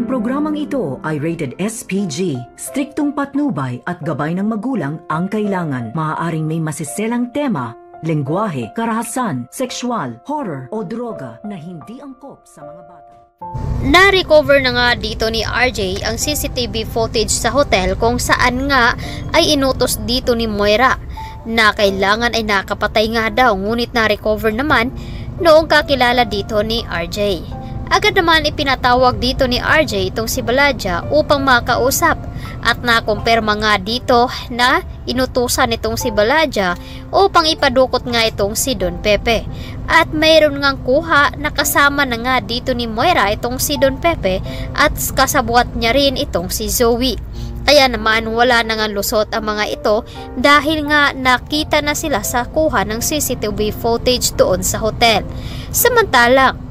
Ang programang ito ay rated SPG. Striktong patnubay at gabay ng magulang ang kailangan. Maaaring may masiselang tema, lengguwahe, karahasan, sexual, horror o droga na hindi angkop sa mga bata. Na-recover na nga dito ni RJ ang CCTV footage sa hotel kung saan nga ay inutos dito ni Moira na kailangan ay nakapatay nga daw, ngunit na-recover naman noong kakilala dito ni RJ. Agad naman ipinatawag dito ni RJ itong si Baladja upang makausap at nakumpirma nga dito na inutusan itong si Baladja upang ipadukot nga itong si Don Pepe. At mayroon ngang kuha na kasama na nga dito ni Moira itong si Don Pepe at kasabwat niya rin itong si Zoe. Kaya naman wala na nga lusot ang mga ito dahil nga nakita na sila sa kuha ng CCTV footage doon sa hotel. Samantalang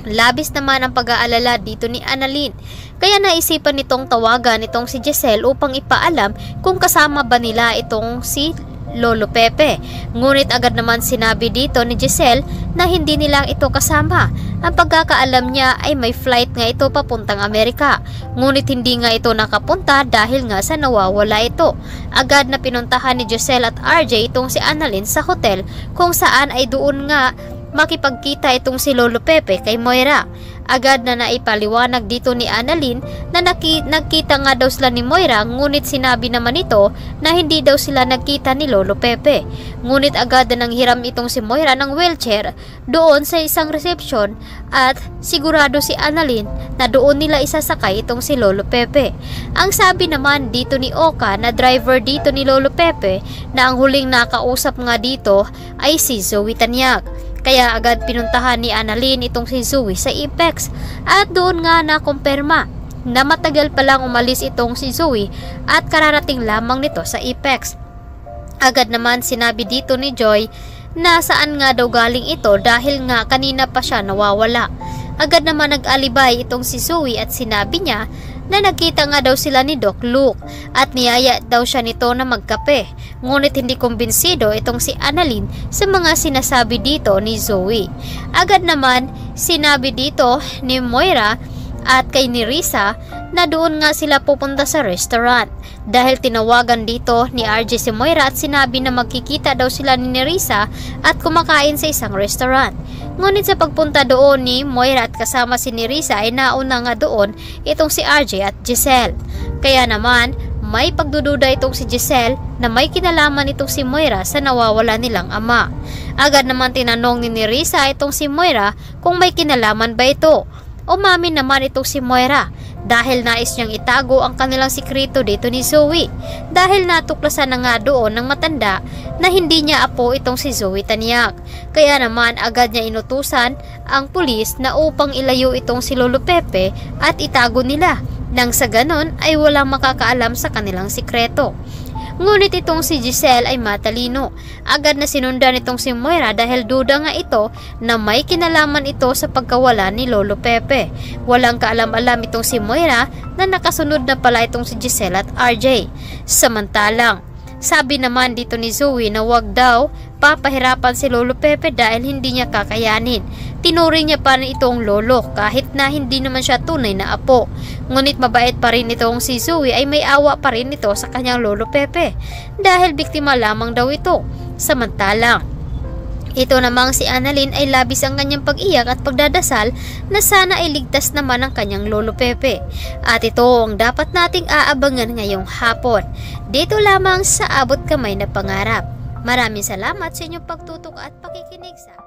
labis naman ang pag-aalala dito ni Annalyn, kaya naisipan nitong tawagan itong si Giselle upang ipaalam kung kasama ba nila itong si Lolo Pepe. Ngunit agad naman sinabi dito ni Giselle na hindi nila ito kasama. Ang pagkakaalam niya ay may flight nga ito papuntang Amerika, ngunit hindi nga ito nakapunta dahil nga sa nawawala ito. Agad na pinuntahan ni Giselle at RJ itong si Annalyn sa hotel kung saan ay doon nga makipagkita itong si Lolo Pepe kay Moira. Agad na naipaliwanag dito ni Annalyn na nagkita nga daw sila ni Moira, ngunit sinabi naman ito na hindi daw sila nagkita ni Lolo Pepe. Ngunit agad na nanghiram itong si Moira ng wheelchair doon sa isang reception at sigurado si Annalyn na doon nila isasakay itong si Lolo Pepe. Ang sabi naman dito ni Oka na driver dito ni Lolo Pepe na ang huling nakausap nga dito ay si Zoe Tanyag. Kaya agad pinuntahan ni Annalyn itong si Zoe sa Apex at doon nga nakumpirma na matagal palang umalis itong si Zoe at kararating lamang nito sa Apex. Agad naman sinabi dito ni Joy na saan nga daw galing ito dahil nga kanina pa siya nawawala. Agad naman nag-alibay itong si Zoe at sinabi niya na nagkita nga daw sila ni Doc Luke at niyaya daw siya nito na magkape. Ngunit hindi kumbinsido itong si Annalyn sa mga sinasabi dito ni Zoe. Agad naman sinabi dito ni Moira at kay Nerissa na doon nga sila pupunta sa restaurant dahil tinawagan dito ni RJ si Moira at sinabi na magkikita daw sila ni Nerissa at kumakain sa isang restaurant. Ngunit sa pagpunta doon ni Moira at kasama si Nerissa ay nauna nga doon itong si RJ at Giselle. Kaya naman may pagdududa itong si Giselle na may kinalaman itong si Moira sa nawawala nilang ama. Agad naman tinanong ni Nerissa itong si Moira kung may kinalaman ba ito. Umamin naman itong si Moira dahil nais niyang itago ang kanilang sikreto dito ni Zoe dahil natuklasan na nga doon ng matanda na hindi niya apo itong si Zoe Tanyag. Kaya naman agad niya inutusan ang pulis na upang ilayo itong si Lolo Pepe at itago nila nang sa ganon ay walang makakaalam sa kanilang sikreto. Ngunit itong si Giselle ay matalino. Agad na sinundan itong si Moira dahil duda nga ito na may kinalaman ito sa pagkawala ni Lolo Pepe. Walang kaalam-alam itong si Moira na nakasunod na pala itong si Giselle at RJ. Samantalang sabi naman dito ni Zoe na wag daw papahirapan si Lolo Pepe dahil hindi niya kakayanin. Tinuring niya pa itong lolo kahit na hindi naman siya tunay na apo. Ngunit mabait pa rin itong si Zoe ay may awa pa rin ito sa kanyang Lolo Pepe dahil biktima lamang daw ito. Samantalang ito namang si Annalyn ay labis ang kanyang pag-iyak at pagdadasal na sana ay ligtas naman ang kanyang Lolo Pepe. At ito ang dapat nating aabangan ngayong hapon. Dito lamang sa Abot Kamay na Pangarap. Maraming salamat sa inyong pagtutok at pakikinig sa